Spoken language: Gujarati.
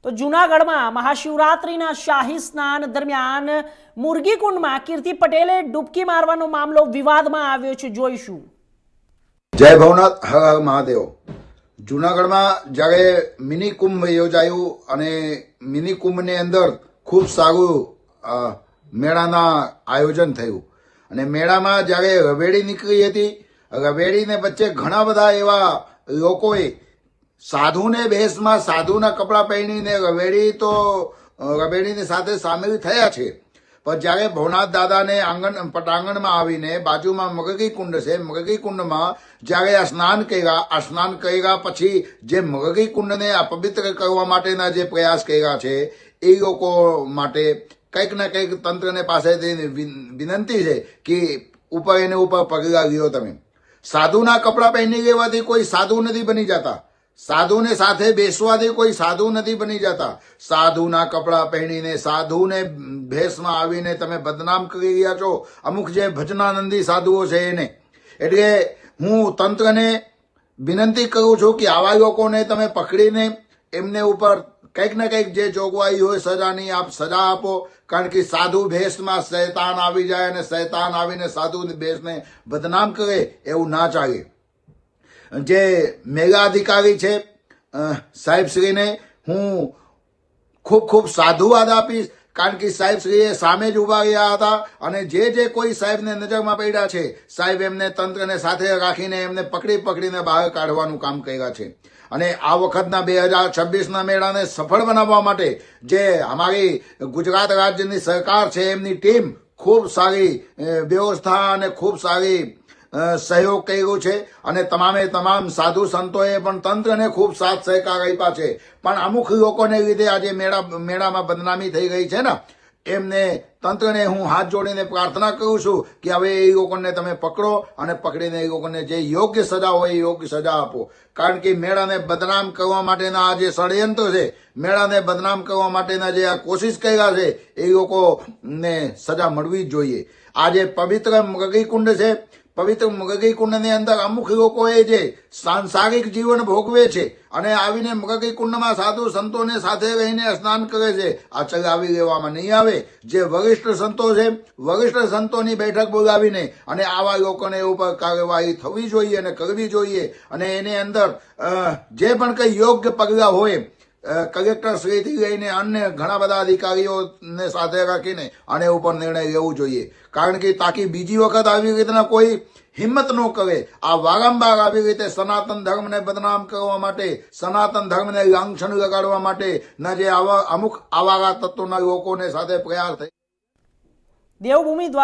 તો જૂનાગઢમાં મહાશિવરાત્રિના શાહી સ્નાન દરમિયાન મુરગીકુંડમાં કીર્તિ પટેલે ડૂબકી મારવાનો મામલો વિવાદમાં આવ્યો છે. જોઈશું. જય ભવનાથ, હર હર મહાદેવ. જૂનાગઢમાં જ્યારે મિની કુંભ યોજાયું અને મિની કુંભની અંદર ખૂબ સારું મેળાના આયોજન થયું અને મેળામાં જ્યારે રવેડી નીકળી હતી, રવેડીને વચ્ચે ઘણા બધા એવા લોકોએ સાધુને ભેષમાં સાધુના કપડાં પહેરીને રવેડીની સાથે સામેલ થયા છે. પણ જ્યારે ભવનાથ દાદાને પટાંગણમાં આવીને બાજુમાં મગગી કુંડ છે, મગગી કુંડમાં જ્યારે આ સ્નાન કર્યા પછી જે મગગી કુંડને અપવિત્ર કરવા માટેના જે પ્રયાસ કર્યા છે એ લોકો માટે કંઈક ને કંઈક તંત્રને પાસેથી વિનંતી છે કે ઉપર એને ઉપર પગલાં લ્યો. તમે સાધુના કપડાં પહેરી લેવાથી કોઈ સાધુ નથી બની જતા, સાધુને સાથે બેસવાથી કોઈ સાધુ નથી બની જતા. સાધુના કપડાં પહેરીને સાધુને ભેષમાં આવીને તમે બદનામ કરી રહ્યા છો અમુક જે ભજનાનંદી સાધુઓ છે એને. એટલે હું તંત્રને વિનંતી કરું છું કે આવા લોકોને તમે પકડીને એમને ઉપર કંઈક ને કંઈક જે જોગવાઈ હોય સજાની સજા આપો. કારણ કે સાધુ ભેષમાં શૈતાન આવી જાય અને શૈતાન આવીને સાધુ ભેષને બદનામ કરે એવું ના ચાલે. જે મેગા અધિકારી છે સાહેબશ્રીને હું ખૂબ ખૂબ સાધુવાદ આપીશ. કારણ કે સાહેબશ્રીએ સામે જ ઉભા રહ્યા હતા અને જે કોઈ સાહેબને નજરમાં પડ્યા છે સાહેબ એમને તંત્રને સાથે રાખીને એમને પકડીને બહાર કાઢવાનું કામ કર્યા છે. અને આ વખતના 2026ના મેળાને સફળ બનાવવા માટે જે અમારી ગુજરાત રાજ્યની સરકાર છે એમની ટીમ ખૂબ સારી વ્યવસ્થા અને ખૂબ સારી સહયોગ કર્યો છે અને તમામ સાધુ સંતોએ પણ તંત્રને ખૂબ સાથ સહકાર આપ્યા છે. પણ અમુક લોકોને લીધે આજે મેળામાં બદનામી થઈ ગઈ છે ને, એમને તંત્રને હું હાથ જોડીને પ્રાર્થના કરું છું કે હવે એ લોકોને તમે પકડો અને પકડીને એ લોકોને જે યોગ્ય સજા હોય એ યોગ્ય સજા આપો. કારણ કે મેળાને બદનામ કરવા માટેના આ જે ષડયંત્ર છે, મેળાને બદનામ કરવા માટેના જે આ કોશિશ કર્યા છે એ લોકોને સજા મળવી જ જોઈએ. આ જે પવિત્ર મગગી કુંડ છે, પવિત્ર મગગી કુંડની અંદર અમુક લોકોએ જે સાંસારિક જીવન ભોગવે છે અને આવીને મગગી કુંડમાં સાધુ સંતોને સાથે રહીને સ્નાન કરે છે, આ ચલાવી લેવામાં નહીં આવે. જે વરિષ્ઠ સંતો છે, વરિષ્ઠ સંતોની બેઠક બોલાવીને અને આવા લોકોને ઉપર કાર્યવાહી થવી જોઈએ અને કરવી જોઈએ. અને એની અંદર જે પણ કંઈ યોગ્ય પગલાં હોય કલેક્ટર શ્રીથી લઈને અન્ય ઘણા બધા અધિકારીઓને સાથે રાખીને આને ઉપર નિર્ણય લેવો જોઈએ. કારણ કે તાકી બીજી વખત આવી રીતના કોઈ હિંમત ન કરે. આ વારંવાર આવી રીતે સનાતન ધર્મને બદનામ કરવા માટે, સનાતન ધર્મને લાંછન લગાડવા માટે ના જે અમુક આવારા તત્વોના લોકોને સાથે પ્રયાસ થાય. દેવભૂમિ દ્વારા